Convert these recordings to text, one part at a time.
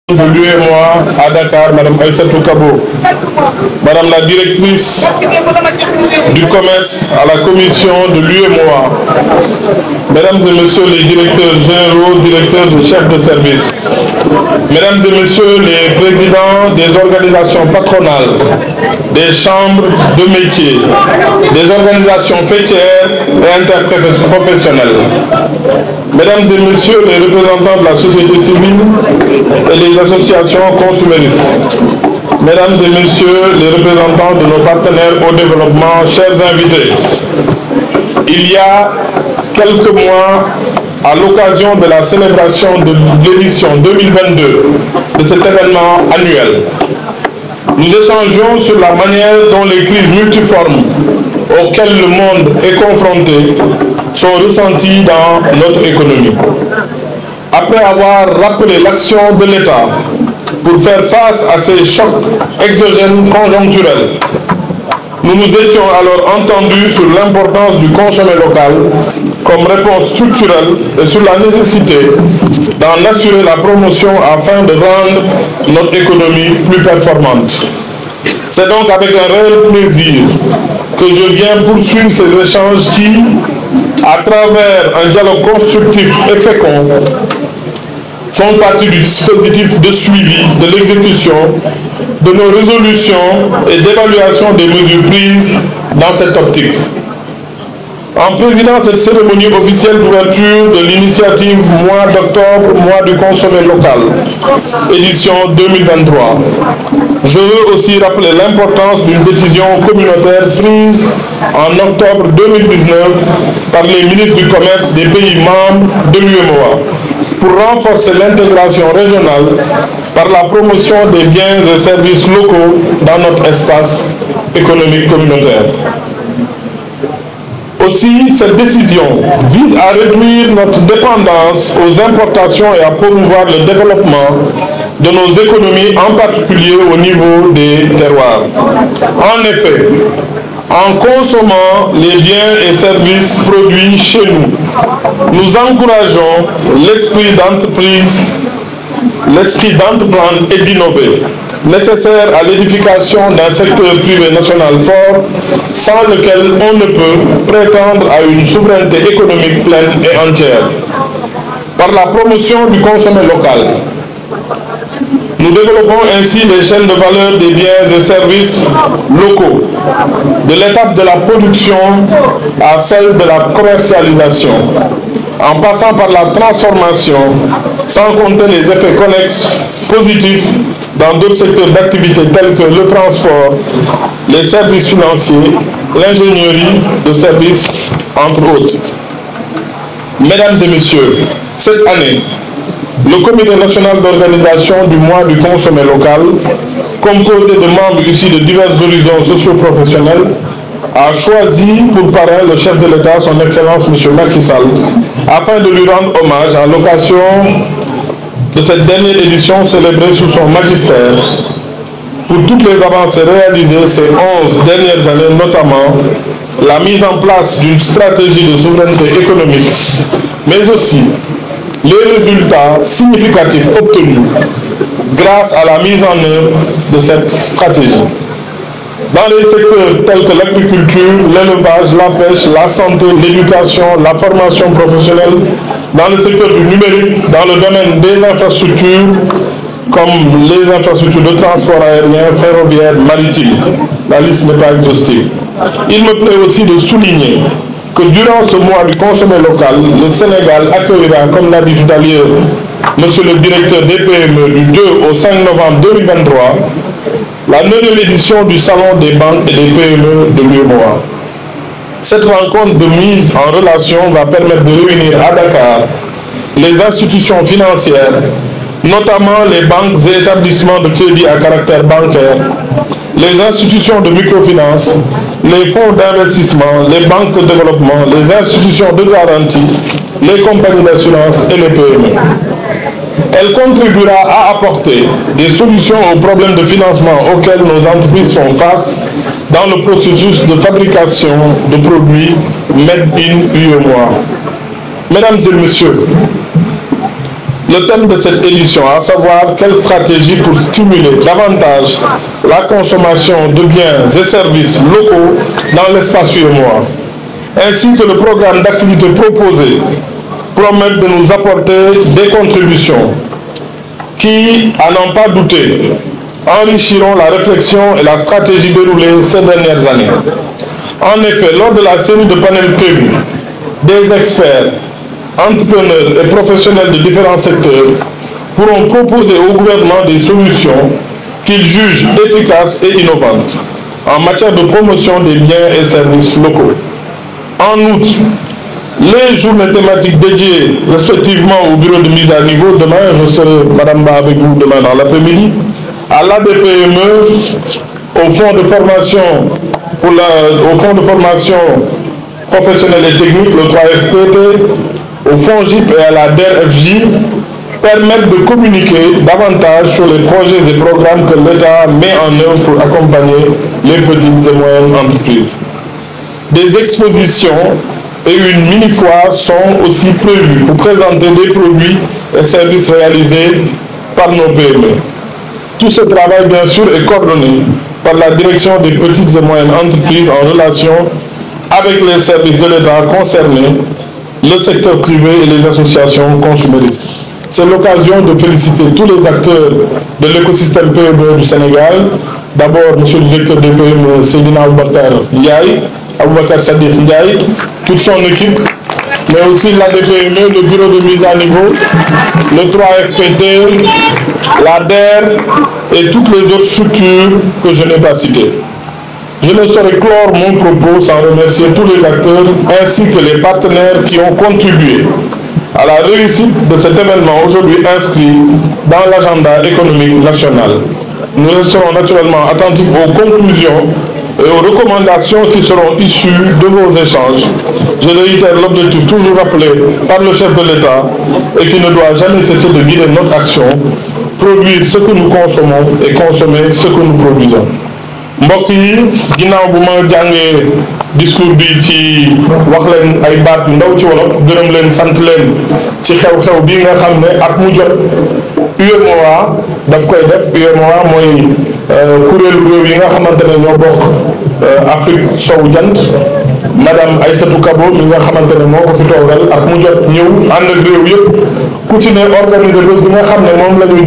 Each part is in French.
de l'UEMOA à Dakar, Madame Aïssatou Kabo, Madame la directrice du commerce à la commission de l'UEMOA, Mesdames et Messieurs les directeurs généraux, directeurs et chefs de service, Mesdames et Messieurs les présidents des organisations patronales, des chambres de métiers, des organisations fêtières et interprofessionnelles, Mesdames et Messieurs les représentants de la société civile et les associations consuméristes, Mesdames et Messieurs les représentants de nos partenaires au développement, chers invités, il y a quelques mois, à l'occasion de la célébration de l'édition 2022 de cet événement annuel, nous échangeons sur la manière dont les crises multiformes auxquelles le monde est confronté sont ressenties dans notre économie. Après avoir rappelé l'action de l'État pour faire face à ces chocs exogènes conjoncturels, nous nous étions alors entendus sur l'importance du consommé local comme réponse structurelle et sur la nécessité d'en assurer la promotion afin de rendre notre économie plus performante. C'est donc avec un réel plaisir que je viens poursuivre ces échanges qui, à travers un dialogue constructif et fécond, font partie du dispositif de suivi de l'exécution de nos résolutions et d'évaluation des mesures prises dans cette optique. En présidant cette cérémonie officielle d'ouverture de l'initiative Mois d'octobre, Mois du consommé local, édition 2023, je veux aussi rappeler l'importance d'une décision communautaire prise en octobre 2019 par les ministres du commerce des pays membres de l'UEMOA pour renforcer l'intégration régionale par la promotion des biens et services locaux dans notre espace économique communautaire. Aussi, cette décision vise à réduire notre dépendance aux importations et à promouvoir le développement de nos économies, en particulier au niveau des terroirs. En effet, en consommant les biens et services produits chez nous, nous encourageons l'esprit d'entreprise, l'esprit d'entreprendre et d'innover, nécessaire à l'édification d'un secteur privé national fort, sans lequel on ne peut prétendre à une souveraineté économique pleine et entière. Par la promotion du consommé local, nous développons ainsi les chaînes de valeur des biens et services locaux, de l'étape de la production à celle de la commercialisation, en passant par la transformation, sans compter les effets connexes positifs dans d'autres secteurs d'activité tels que le transport, les services financiers, l'ingénierie de services, entre autres. Mesdames et Messieurs, cette année, le Comité national d'organisation du mois du consommé local, composé de membres issus de divers horizons socio-professionnels, a choisi pour parrain le chef de l'État, son Excellence M. Macky Sall, afin de lui rendre hommage à l'occasion de cette dernière édition célébrée sous son magistère pour toutes les avancées réalisées ces 11 dernières années, notamment la mise en place d'une stratégie de souveraineté économique, mais aussi les résultats significatifs obtenus grâce à la mise en œuvre de cette stratégie. Dans les secteurs tels que l'agriculture, l'élevage, la pêche, la santé, l'éducation, la formation professionnelle, dans le secteur du numérique, dans le domaine des infrastructures, comme les infrastructures de transport aérien, ferroviaire, maritime. La liste n'est pas exhaustive. Il me plaît aussi de souligner que durant ce mois du consommé local, le Sénégal accueillera, comme l'a dit tout à l'heure Monsieur le directeur des PME, du 2 au 5 novembre 2023, la 9e édition du Salon des banques et des PME de l'UEMOA. Cette rencontre de mise en relation va permettre de réunir à Dakar les institutions financières, notamment les banques et établissements de crédit à caractère bancaire, les institutions de microfinance, les fonds d'investissement, les banques de développement, les institutions de garantie, les compagnies d'assurance et les PME. Elle contribuera à apporter des solutions aux problèmes de financement auxquels nos entreprises font face dans le processus de fabrication de produits Made in UEMOA. Mesdames et Messieurs, le thème de cette édition, à savoir quelle stratégie pour stimuler davantage la consommation de biens et services locaux dans l'espace UEMOA, ainsi que le programme d'activité proposé promettent de nous apporter des contributions qui, à n'en pas douter, enrichiront la réflexion et la stratégie déroulée ces dernières années. En effet, lors de la série de panels prévus, des experts, entrepreneurs et professionnels de différents secteurs pourront proposer au gouvernement des solutions qu'ils jugent efficaces et innovantes en matière de promotion des biens et services locaux. En outre, les journées thématiques dédiées respectivement au bureau de mise à niveau, demain, je serai, Madame Ba, avec vous demain dans l'après-midi, à l'ADPME, au fonds de formation professionnelle et technique, le 3FPT, au fonds GIP et à la DERFJ, permettent de communiquer davantage sur les projets et programmes que l'État met en œuvre pour accompagner les petites et moyennes entreprises. Des expositions et une mini-foire sont aussi prévues pour présenter des produits et services réalisés par nos PME. Tout ce travail, bien sûr, est coordonné par la direction des petites et moyennes entreprises en relation avec les services de l'État concernés, le secteur privé et les associations consuméristes. C'est l'occasion de féliciter tous les acteurs de l'écosystème PME du Sénégal. D'abord, monsieur le directeur des PME, Seydina Aboubacar Sadikh Ndiaye, toute son équipe, mais aussi l'ADPME, le bureau de mise à niveau, le 3FPT, la DER et toutes les autres structures que je n'ai pas citées. Je ne saurais clore mon propos sans remercier tous les acteurs ainsi que les partenaires qui ont contribué à la réussite de cet événement aujourd'hui inscrit dans l'agenda économique national. Nous resterons naturellement attentifs aux conclusions et aux recommandations qui seront issues de vos échanges. Je réitère l'objectif toujours rappelé par le chef de l'État et qui ne doit jamais cesser de guider notre action, produire ce que nous consommons et consommer ce que nous produisons. mbokk yi ginnaaw bu ma jàngee discours bi ci wax leen ay baat yu ndaw ci wolof gërëm leen sant leen ci xew-xew bi nga xam ne at mu jot UEMOA daf koy def. UEMOA mooy kuréelu réew yi nga xamante ne ñoo bokk Afrique sowu jant. Madame Aïssatou Kabo mi nga xamante ne moo ko fi toogal at mu jot ñëw ànd ak réew yëpp ku ci ne organiser bés bi nga xam ne moom la ñu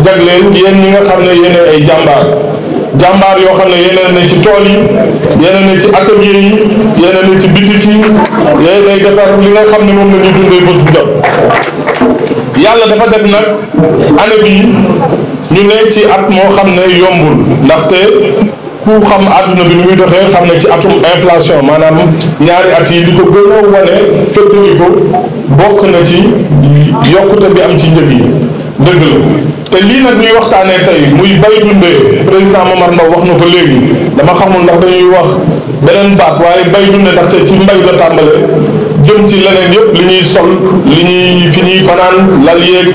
jagleel yéen ñi nga xam ne yéen ay jàmbaar yoo xam ne yeneen ne ci tool yi yeneen ne ci atelier yi yeneen ne ci bitik yi yeneen ne defar li nga xam ne moom la ñuy dundee bés bu jot. yàlla dafa def nag année bii ñu ne ci at moo xam ne yombul ndaxte ku xam àdduna bi ni muy doxee xam ne ci atum inflation maanaam ñaari at yi li ko gën a wane féddali ko bokk na ci yokkute bi am ci njëg yi dëgg la. te lii nag ñuy waxtaanee tey muy bay dundee président Momar Ndao wax na ko léegi dama xamul ndax dañuy wax beneen baat waaye bay dundee ndax ci mbay la tàmbale jëm ci leneen yëpp li ñuy sol li ñuy fi ñuy fanaan lal yeeg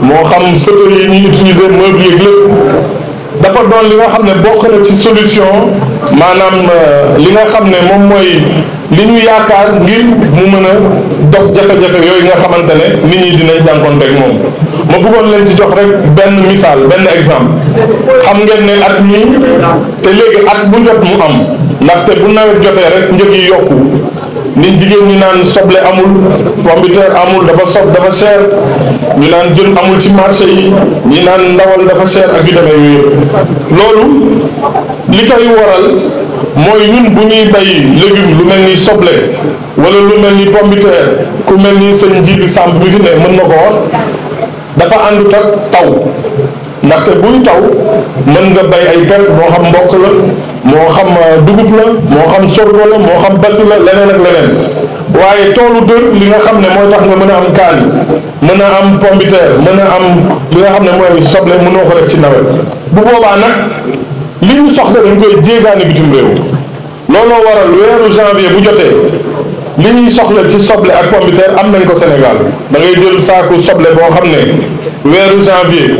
moo xam fauteuil yi ñuy utiliser meuble yeeg lépp dafa doon li nga xam ne bokk na ci solution maanaam li nga xam ne moom mooy li ñu yaakaar ngir mu mën a dog jafe-jafe yooyu nga xamante ne nit ñi dinañ jànkoonteeg moom. ma bëggoon leen ci jox rek benn misaal benn exemple xam ngeen ne at mii te léegi at bu jot mu am ndaxte bu nawet jotee rek njëg yi yokku nit jigéen ñi naan soble amul pomme de terre amul dafa cher ñu naan jën amul ci marché yi ñi naan ndawal dafa cher ak yu demee yooyu yëpp loolu li koy waral mooy ñun bu ñuy bay légume lu mel ni soble wala lu mel ni pomme de terre ku mel ni sëñ Njibi Samb mi fi ne mën na ko wax dafa àndut ak taw ndaxte buy taw mën nga bay ay pepp moo xam mbokk la moo xam dugub la moo xam sorgho la moo xam basi la leneen ak leneen waaye toolu dër li nga xam ne mooy tax nga mën a am kaani mën a am pomme de terre mën a am li nga xam ne mooy soble mënoo ko def ci nawet bu boobaa nag li ñu soxla dañ koy jéegaani bitim réew looloo waral weeru janvier bu jotee li ñuy soxla ci soble ak pomme de terre am nañ ko Sénégal da ngay jël saaku soble boo xam ne weeru janvier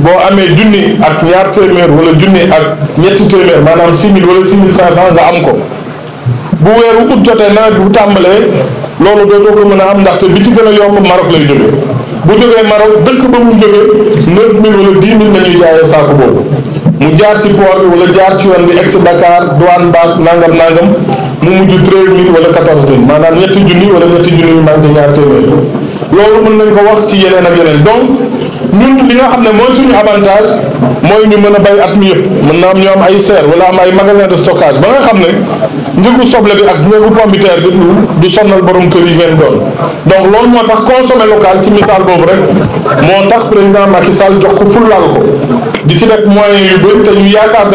boo amee junni ak ñaar téeméer wala junni ak ñetti téeméer maanaam 6000 wala 6500 nga am ko bu weeru août jotee nawet bu tàmbalee loolu dootoo ko mën a am ndaxte bi ci gën a yomb Maroc lay jóge bu jógee Maroc dëkk ba mu jógee 9000 wala 10 000 la ñuy jaayee saako boobu mu jaar ci port bi wala jaar ci yoon bi ex Dakar douane baag nangam mu mujj 13000 wala 14000 maanaam ñetti junni wala ñetti junni yu manqué ñaar téeméer loolu mën nañ ko wax ci yeneen ak yeneen donc ñun li nga xam ne mooy suñu avantage mooy ñu mën a bay at mi yëpp mën na am ñu am ay serre wala am ay magasin de stockage ba nga xam ne njëgu soble bi ak njëgu pomme de terre bi du sonnal borom kër yi ngeen doon donc loolu moo tax consommer local ci misaal boobu rek moo tax président Macky Sall jox ko fullaal ko di ci def moyens yu bëri te ñu yaakaar